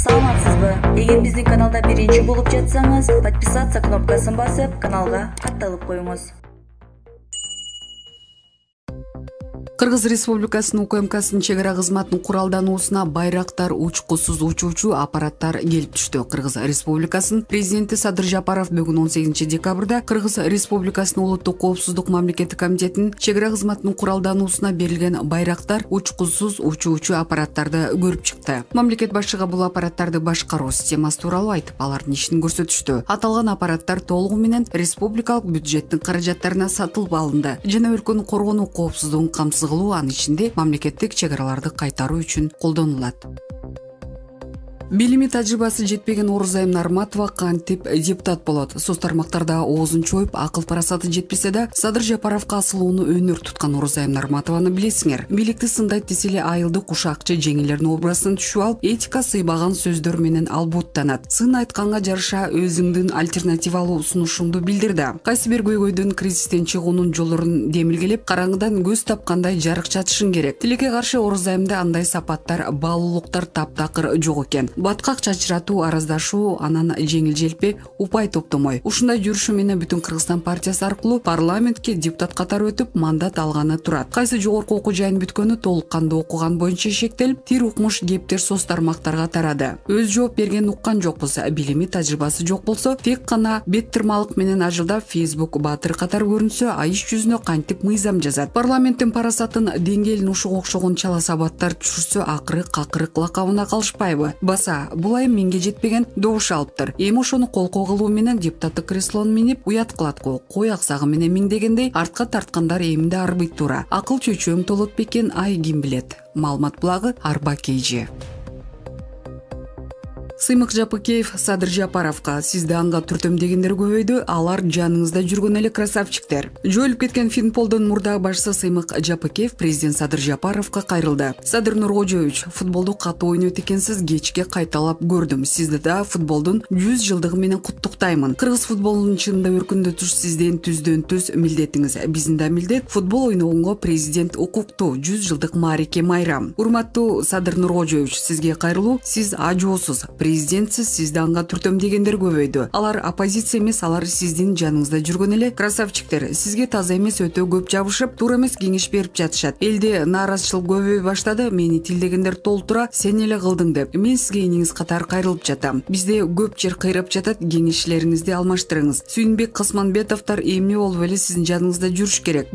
Саламатсызбы? Эгер биздин каналда биринчи болуп жатсаңыз, подписаться кнопкасын басып, каналга катталып коюңуз. Кыргыз Республикасынын УКМКсынын чек ара кызматынын куралдануусуна байрактар, учкусуз учуучу аппараттар келип түштү. Кыргыз Республикасынын президенти Садыр Жапаров бүгүн 18 декабрда Кыргыз Республикасынын улуттук коопсуздук мамлекеттик комитетинин чек ара кызматынын куралдануусуна берилген байрактар, учкусуз учуучу аппараттарды көрүп чыкты. Мамлекет башчыга бул аппараттарды башкаруу системасы тууралуу айтып, алардын ишин көрсөтүштү. Аталган аппараттар толугу менен республикалык бюджеттин каражаттарына сатылып алынды жана өлкөнүн коргонуу коопсуздугун камсыз кылуу, анын ичинде мамлекеттик чек араларды кайтаруу үчүн колдонулат. Билими тажрыйбасы жетпеген Орозайым Нарматова кантип депутат болот? Соц тармактарда оозун чоюп, акыл парасаты жетпесе да, Садыр Жапаровго асылууну өнөр туткан Орозайым Нарматованы билесиңер. Бийликти сындайт десе эле айылды кушакчы жеңилердин образын түшүп алып, этика сыйбаган сөздөр менен албуттанат. Сын айтканга жараша өзүңдүн альтернативалуу сунушуңду билдирди. Кайсы бир көйгөйдөн кризистен чыгуунун жолдорун демилгелеп, караңгыдан көз тапкандай жарык чатышың керек. Тилекке каршы Орозайымда андай сапаттар, баалуулуктар таптакыр жок экен. Баткак чачыратуу, араздашуу, анан жеңил желпи упай топтомой. Ушундай жүрүшү менен Бүтүн Кыргызстан партиясы аркылуу парламентке депутат катары өтүп, мандат алганы турат. Кайсы жогорку окуу жайын бүткөнү толук кандуу окуган боюнча шектелип, тир укмуш кептер соц тармактарга тарады. Өз жооп берген уккан жокпуз, билими тажрыйбасы жок болсо, тек гана бет тырмалык менен ажылдап Facebook баатыр катары көрүнсө, ай иш жүзүнө кантип мыйзам жазат. Парламенттин парасатын деңгээлин ушуга окшогон чала сабаттар түшүрсө, акыры какырык лакабына калышпайбы? Бул айым менге жетпеген добуш алыптыр. Эми ошону колко кылуу менен депутаттык креслонун минип уят кылат го. Кой аксагы менен миңдегендей артка тарткандар эмди арбыйт туура. Акыл чөчөм толот бекен, ай ким билет. Маалымат булагы Арба Кейжи. Сыймык Жапыкеев Садыр Жапаровго: сизди анга түртөм дегендер көбөйдү, алар жаныңызда жүргөн эле красавчиктер. Жоюлуп кеткен Финполдун мурдагы башчысы Сыймык Жапыкеев президент Садыр Жапаровго кайрылды. Садыр Нуркожоевич, футболду катуу ойнойт экенсиз, кечке кайталап көрдүм. Сизди да футболдун 100 жылдыгы менен куттуктаймын. Кыргыз футболунун чынында өркүндөтүш сиздин түздөн-түз милдетиңиз. Биздин да милдет футбол ойногонго президент укуктуу. 100 жылдык маареке майрам. Урматтуу Садыр Нуркожоевич, сизге кайрылуу. Сиз ажоосуз президентсиз, сизди анга түртөм дегендер көбөйдү. Алар оппозиция эмес, алар сиздин жаныңызда жүргөн эле красавчиктер. Сизге таза эмес, өтө көп жабышып, туура эмес кеңеш берип жатышат. Элде нааразычылык көбөй баштады. Мени тилдегендер толтура сен эле кылдың деп. Мен сизге эниңиз катары кайрылып жатам. Бизде көп жер кыйрап жатат, кеңешчилериңизди алмаштырыңыз. Сүйүнбек Касманбетовдор эмне болуп эле сиздин жаныңызда жүрүш керек.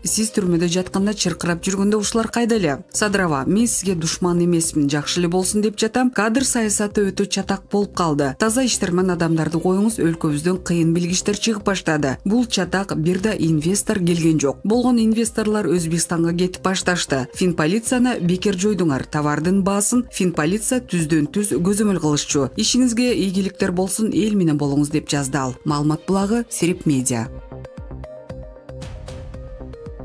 Сиз түрмөдө жатканда чыркырап жүргөндө ушулар кайда эле? Садырова: мен сизге душман эмесмин, жакшы эле болсун деп жатам. Кадр саясаты өтө чатак болуп калды. Таза иштермен адамдарды коюңуз, өлкөбүздөн кыйын билгичтер чыгып баштады. Бул чатак, бир да инвестор келген жок. Болгон инвесторлор Өзбекстанга кетип башташты. Финполицияны бекер жойдуңар. Товардын баасын Финполиция түздөн-түз көзөмөл кылышчу. Ишиңизге ийгиликтер болсун, эл менен болуңуз деп жазды ал. Маалымат булагы Серип Медиа.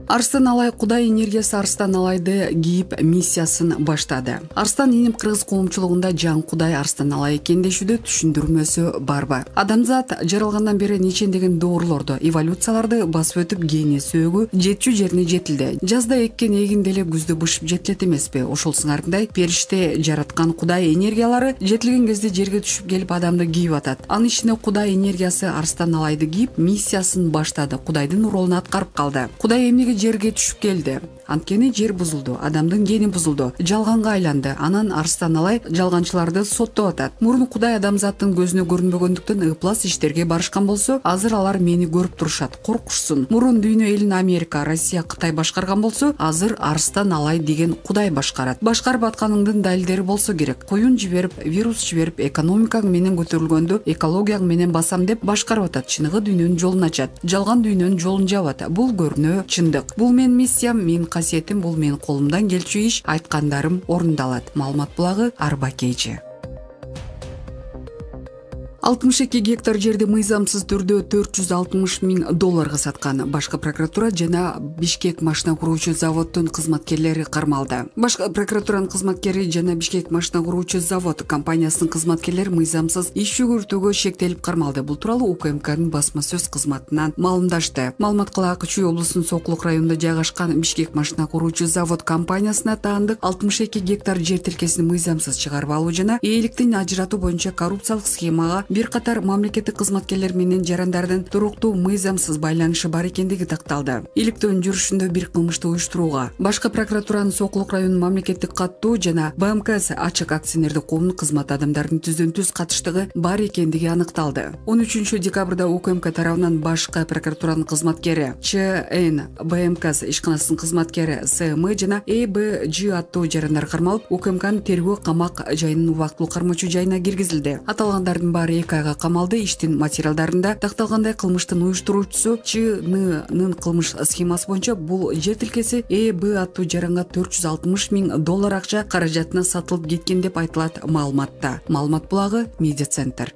Арстан Алай Кудай энергиясы Арстан Алайды кийип миссиясын баштады. Арстан иним кыргыз коомчулугунда жан Кудай Арстан Алай экендешүүдө түшүндүрмөсү барбы? Адамзат жаралгандан бери нечендеген доорлорду, эволюцияларды басып өтүп, гени сөөгү жетчү жерине жетилди. Жазда эккен эгин деле күздө бышып жетилет эмеспи? Ошол сыңарындай периште жараткан Кудай энергиялары жетилген кезде жерге түшүп келип адамды кийип атат. Анын ичинде Кудай энергиясы Арстан Алайды кийип миссиясын баштады. Кудайдын ролун аткарып калды. Кудай эмнеге жерге түшүп келди? Анткени жер бузулду, адамдын гени бузулду, жалганга айланды. Анан Арстан Алай жалганчыларды соттоп атат. Мурун Кудай адамзаттын көзүнө көрүнбөгөндүктөн ыплас иштерге барышкан болсо, азыр алар мени көрүп турушат, коркушсун. Мурун дүйнө элин Америка, Россия, Кытай башкарган болсо, азыр Арстан Алай деген Кудай башкарат. Башкарып атканыңдын далилдери болсо керек. Коюн жиберип, вирус жиберип, экономикаң менен көтөрүлгөндү экологияң менен басам деп башкарып атат. Чыныгы дүйнөнүн жолун ачат, жалган дүйнөнүн жолун жабат. Бул көрүнө чындык. Бул менин миссиям, менин касиетим, бул менин колумдан келчү иш, айткандарым орундалат. Маалымат булагы Арба Кейжи. 62 гектар жерди мыйзамсыз түрдө $460,000 саткан башкы прокуратура жана Бишкек машина куруучу заводдун кызматкерлери кармалды. Башкы прокуратуранын кызматкери жана Бишкек машина куруучу завод компаниясынын кызматкерлери мыйзамсыз иш жүгүртүүгө шектелип кармалды. Бул тууралуу УКМКнын басма сөз кызматынан маалымдашты. Маалымат кылайык, Чүй облусунун Сокулук районунда жайгашкан Бишкек машина куруучу завод компаниясына таандык 62 гектар жер тилкесин мыйзамсыз чыгарып алуу жана ээликтин ажыратуу боюнча коррупциялык схемага бир катар мамлекеттик кызматкерлер менен жарандардын туруктуу мыйзамсыз байланышы бар экендиги такталды. Иликтөөнүн жүрүшүндө бир кылмышты уюштурууга башкы прокуратуранын Сокулук районунун мамлекеттик каттоо жана БМКС ачык акционердик коомунун кызмат адамдарынын түздөн-түз катыштыгы бар экендиги аныкталды. 13 декабрда УКМК тарабынан башкы прокуратуранын кызматкери ЧН БМКС ишканасынын кызматкери СМ жана ЭБЖ аттуу жарандар кармалып, УКМКнын тергөө камак жайынын убактылуу кармоочу жайына киргизилди. Аталгандардын баары 2 айга камалды. Иштин материалдарында такталгандай кылмыштын уюштуруучусу ЧНнын кылмыш схемасы боюнча бул жер тилкеси ЭБ аттуу жаранга $460,000 акча каражатына сатылып кеткен деп айтылат маалыматта. Маалымат булагы Медиа Центр.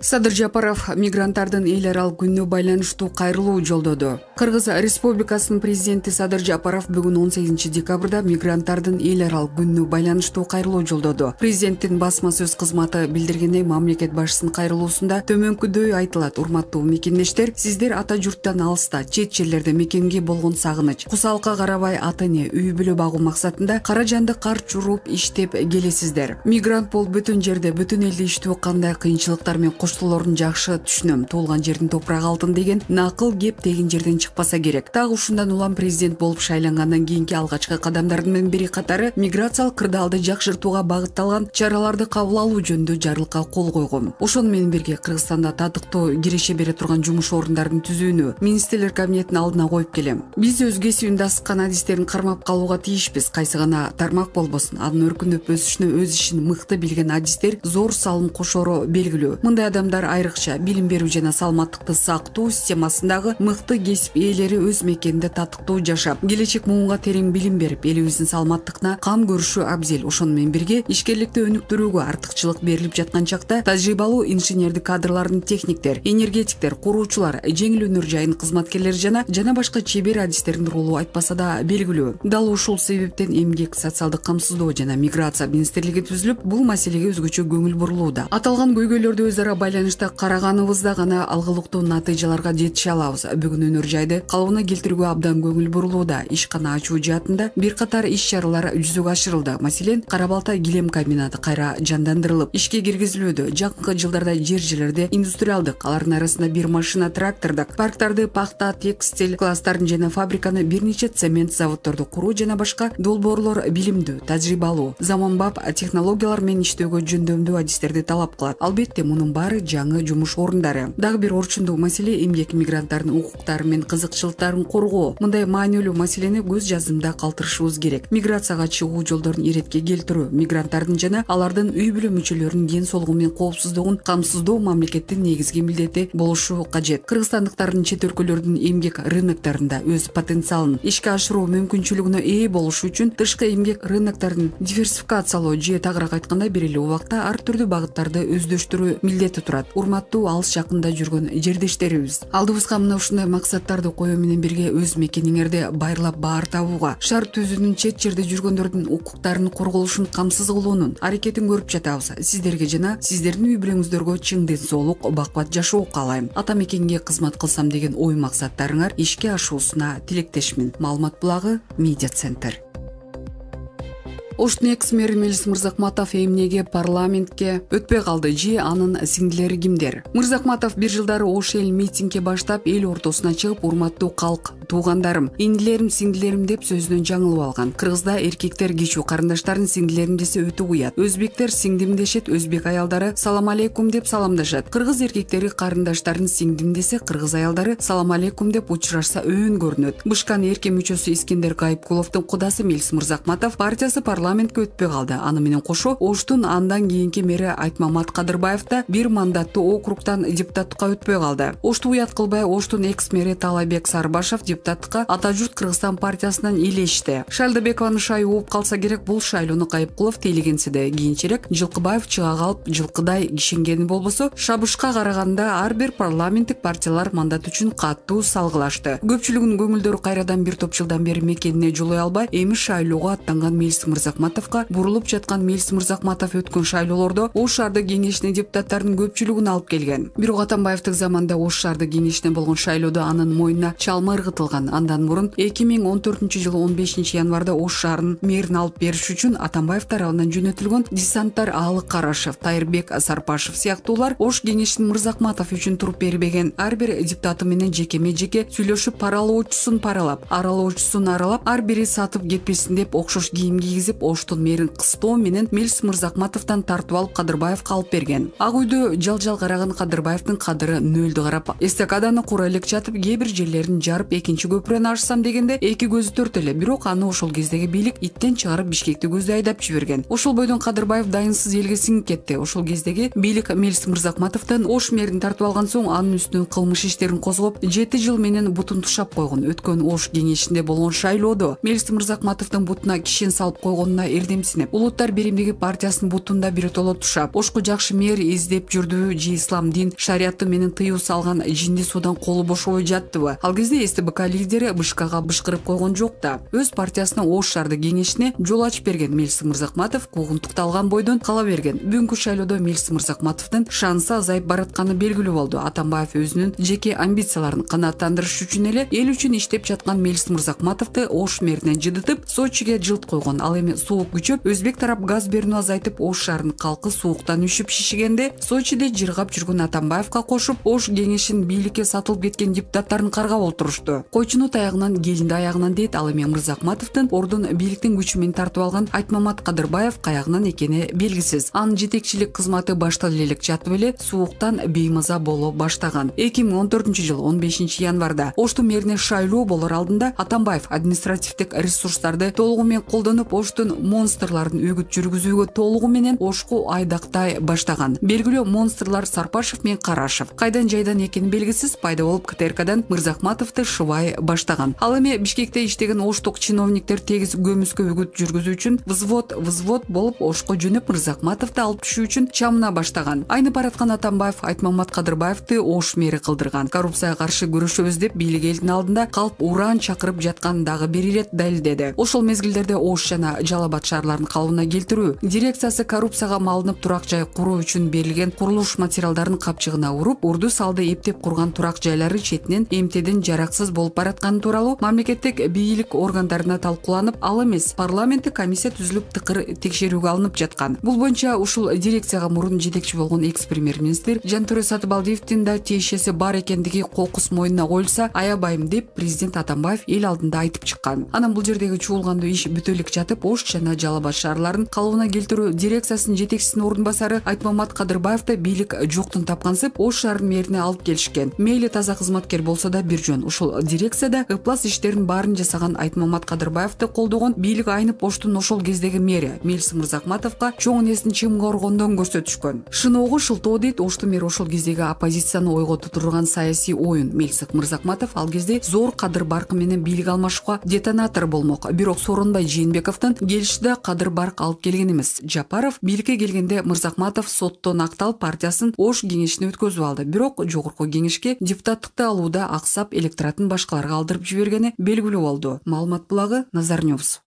Садыр Жапаров мигранттардын эл аралык күнүнө байланыштуу кайрылуу жолдоду. Кыргыз Республикасынын президенти Садыр Жапаров бүгүн 18 декабрда мигранттардын эл аралык күнүнө байланыштуу кайрылуу жолдоду. Президенттин басма сөз кызматы билдиргендей, мамлекет башчысынын кайрылуусунда төмөнкүдөй айтылат: урматтуу мекендештер, сиздер ата журттан алыста, чет жерлерде мекенге болгон сагыныч, кусалыкка карабай ата эне, үй бүлө багуу максатында кара жанды кар чуруп иштеп келесиздер. Мигрант болуп бүтүн жерде, бүтүн элде иштөө кандай кыйынчылыктар менен коштолорун жакшы түшүнөм. Туулган жердин топурагы алтын деген накыл кеп тегин жерден чыкпаса керек. Дагы ушундан улам президент болуп шайлангандан кийинки алгачкы кадамдардын бири катары миграциялык кырдаалды жакшыртууга багытталган чараларды кабыл алуу жөнүндө жарлыкка кол койгом. Ошону менен бирге Кыргызстанда татыктуу киреше бере турган жумуш орундарын түзүүнү министрлер кабинетинин алдына коюп келем. Биз өз кесибинде аскан адистерин кармап калууга тийишпиз. Кайсы гана тармак болбосун, анын өркүндөп өсүшүнө өз ишин мыкты билген адистер зор салым кошоро белгилүү. Мындай адамдар айрыкча билим берүү жана саламаттыкты сактоо системасындагы мыкты кесип ээлери өз мекенинде татыктуу жашап, келечек муунга терең билим берип, элибиздин саламаттыкына кам көрүшү абзел. Ошону менен бирге ишкерликти өнүктүрүүгө артыкчылык берилип жаткан чакта тажрыйбалуу инженердик кадрлардын техниктер, энергетиктер, куруучулар, жеңил өнөр жайынын кызматкерлери жана башка чебер адистердин ролу айтпаса да белгилүү. Дал ушул себептен эмгек, социалдык камсыздоо жана миграция министрлиги түзүлүп, бул маселеге өзгөчө көңүл бурулууда. Аталган көйгөйлөрдү өз ара байланышта караганыбызда гана алгылыктуу натыйжаларга жетише алабыз. Бүгүн өнөр жайды калыбына келтирүүгө абдан көңүл бурулууда. Ишкана ачуу жаатында бир катар иш-чаралар жүзөгө ашырылды. Маселен, Кара-Балта килем комбинаты кайра жандандырылып, ишке киргизилүүдө. Жакынкы жылдарда жер-жерлерде индустриалдык, алардын арасында бир машина, трактордук парктарды, пахта, текстиль класстарын жана фабриканы, бир нече цемент заводдорду куруу жана башка долбоорлор билимдүү, тажрыйбалуу, заманбап технологиялар менен иштөөгө жөндөмдүү адистерди талап кылат. Албетте, мунун баары жаңы жумуш орундары. Дагы бир орчундуу маселе эмгек мигранттардын укуктары менен кызыкчылыктарын коргоо. Мындай маанилүү маселени көз жазымда калтырышыбыз керек. Миграцияга чыгуу жолдорун иретке келтирүү, мигранттардын жана алардын үй бүлө мүчөлөрүнүн ден соолугу менен коопсуздугун камсыздоо мамлекеттин негизги милдети болушу кажет. Кыргызстандыктардын чет өлкөлөрдүн эмгек рыноктарында өз потенциалын ишке ашыруу мүмкүнчүлүгүнө ээ болушу үчүн тышкы эмгек рыноктарын диверсификациялоо же тагыраак айтканда бир эле убакта ар түрдүү багыттарды өздөштүрүү милдети турат. Урматтуу алыс жакында жүргөн жердештерибиз, алдыбызга мына ушундай максаттарды коюу менен бирге өз мекениңерде байырлап баар табууга, шаар түзүүнүн, чет жерде жүргөндөрдүн укуктарынын корголушун камсыз кылуунун аракетин көрүп жатабыз. Сиздерге жана сиздердин үй бүлөңүздөргө чың ден соолук, бакубат жашоо каалайм. Ата мекенге кызмат кылсам деген ой максаттарыңар ишке ашуусуна тилектешмин. Маалымат булагы Медиа Центр. Оштун экс-мэри Мелис Мырзакматов эмнеге парламентке өтпөй калды же анын сиңдилери кимдер? Мырзакматов бир жылдары Ош эл митингге баштап, эл ортосуна чыгып, урматтуу калк, туугандарым, индилерим, сиңдилерим деп сөзүнөн жаңылып алган. Кыргызда эркектер кичүү карындаштарын сиңдилерим десе өтө уят. Өзбектер сиңдим дешет, өзбек аялдары салам алейкум деп саламдашат. Кыргыз эркектери карындаштарын сиңдим десе, кыргыз аялдары салам алейкум деп учурашса өөн көрүнөт. Бышкан эрке мүчөсү Искендер Кайыпкуловдун кудасы Мелис Мырзакматов партиясы парламентке өтпөй калды. Аны менен кошо Оштун андан кийинки мэри Айтмамат Кадырбаев да бир мандаттуу округтан депутаттыкка өтпөй калды. Ошту уят кылбай Оштун экс-мэри Талайбек Сарбашев депутаттыкка Ата журт Кыргызстан партиясынан элешти. Шайлдабекованын шайы ууп калса керек, бул шайлоону Кайыпкулов тейлегенсиде. Кийинчерээк Жылкыбаев чыга калып жылкыдай кишенгени болбосо, шабышка караганда ар бир парламенттик партиялар мандат үчүн каттуу салгылашты. Көпчүлүгүнүн көңүлдөрү кайрадан бир топ жылдан бери мекенине жолой албай, эми шайлоого аттанган Мелис Мырзакматовго бурулуп жаткан Мелис Мырзакматов өткөн шайлоолордо Ош шаардык кеңешине депутаттардын көпчүлүгүн алып келген. Бирок Атамбаевдин заманында Ош шаардык кеңешине болгон шайлоодо анын мойнуна чалма ыргытылган. Андан мурун 2014-жылы 15 январда Ош шаарынын мэрин алып бериш үчүн Атамбаев тарабынан жөнөтүлгөн десанттар Алык Карашев, Тайырбек Сарпашев сыяктуулар Ош кеңешинин Мырзакматов үчүн туруп бербеген. Ар бир депутаты менен жеке сүйлөшүп, паралоочусун паралап, аралоочусун аралап, ар бири сатып кетпесин деп окшош кийим кийгизип, Оштун мэрин кыстоо менен Мелис Мырзакматовдон тартып алып Кадырбаевга алып берген. Ак үйдө жал караган Кадырбаевдин кадыры нөлдү карап, эстакаданы кура элек жатып, кээ бир жерлерин жарып, экинчи көпүрөнү ашсам дегенде эки көзү төрт эле. Бирок аны ошол кездеги бийлик иттен чыгарып Бишкекти көздөй айдап жиберген. Ошол бойдон Кадырбаев дайынсыз элге сиңип кетти. Ошол кездеги бийлик Мелис Мырзакматовдон Ош мэрин тартып алган соң анын үстүнөн кылмыш иштерин козгоп, 7 жыл менен бутун тушап койгон. Өткөн Ош кеңешинде болгон шайлоодо Мелис Мырзакматовдун бутуна кишен салып койгонуна эрдемсинип, Улуттар биримдиги партиясынын бутунда биротоло тушап, Ошко жакшы мэр издеп жүрдүбү же ислам дин шариаты менен тыюу салган жинди суудан колу бошобой жаттыбы? Ал кезде СТБК лидери Бышкага бышкырып койгон жок да. Өз партиясына Ош шаардык кеңешине жол ачып берген Мелис Мырзакматов куугунтукталган бойдон кала берген. Бүгүнкү шайлоодо Мелис Мырзакматовдун шансы азайып баратканы белгилүү болду. Атамбаев өзүнүн жеке амбицияларын канааттандырыш үчүн эле эл үчүн иштеп жаткан Мелис Мырзакматовду Ош мэринен жыдытып, Сочиге жылт койгон. Ал эми суук күчөп, өзбек тарап газ берүүнү азайтып, Ош шаарынын калкы сууктан үшүп шишигенде, Сочиде жыргап жүргөн Атамбаевга кошуп, Ош кеңешинин бийликке сатылып кеткен депутаттарын каргап олтурушту. Койчуну таягынан, келинди аягынан дейт. Ал эми Мырзакматовдун ордун бийликтин күчү менен тартып алган Айтмамат Кадырбаев каягынан экени белгисиз. Анын жетекчилик кызматы башталып элек жатып эле сууктан беймаза боло баштаган. 2014-жылы 15 январда Оштун мэрине шайлоо болор алдында Атамбаев административдик ресурстарды толугу менен колдонуп, Оштун монстрларын өгүт жүргүзүүгө толугу менен Ошку айдактай баштаган. Белгилүү монстрлар Сарпашев менен Карашев кайдан жайдан экени белгисиз пайда болуп КТРКдан Мырзакматовду шыбай баштаган. Ал эми Бишкекте иштеген оштук чиновниктер тегиз көмүскө өгүт жүргүзүү үчүн взвод болуп Ошко жөнөп Мырзакматовду алып түшүү үчүн чамына баштаган. Айнып бараткан Атамбаев Айтмамат Кадырбаевди Ош мэри кылдырган. Коррупцияга каршы күрөшөбүз деп бийлик элдин алдында калп уран чакырып жатканын дагы бир ирет далилдеди. Ошол мезгилдерде Ош жана Жалал Абад шаарларын калыбына келтирүү дирекциясы коррупцияга малынып турак жай куруу үчүн берилген курулуш материалдарын капчыгына уруп, урду салды эптеп курган турак жайлары четинен эмтеден жараксыз болуп баратканы тууралуу мамлекеттик бийлик органдарына талкууланып, ал эмес парламенттик комиссия түзүлүп тыкыр текшерүүгө алынып жаткан. Бул боюнча ушул дирекцияга мурун жетекчи болгон экс-премьер-министр Жантөре Сатыбалдиевдин да тиешеси бар экендиги кокус мойнуна коюлса аябайм деп президент Атамбаев эл алдында айтып чыккан. Анан бул жердеги чуулгандуу иш бүтө элек жатып, Ош жана Жалал Абад шаарларын калыбына келтирүү дирекциясынын жетекчисинин ордун басары Айтмамат Кадырбаевди бийлик жоктун тапкансып Ош шаарынын мэрине алып келишкен. Мейли таза кызматкер болсо да бир жөн. Ушул дирекцияда ыплас иштерин баарын жасаган Айтмамат Кадырбаевди колдогон бийлик айнып Оштун ошол кездеги мэри Мелис Мырзакматовго чоң энесин чымгоргондон көрсөтүшкөн. Шыноого шылтоо дейт Оштун мэри ошол кездеги оппозицияны ойго тутурган саясий оюн. Мелис Мырзакматов ал кезде зор кадыр баркы менен бийлик алмашууга детонатор болмок. Бирок Сооронбай Жээнбековдун келишиде кадыр барк алып келген эмес. Жапаров бийликке келгенде Мырзакматов соттон акталып партиясын Ош кеңешине өткөзүп алды. Бирок жогорку кеңешке депутаттыкты алууда аксап электоратын башкаларга алдырып жибергени белгилүү болду. Маалымат булагы Назар News.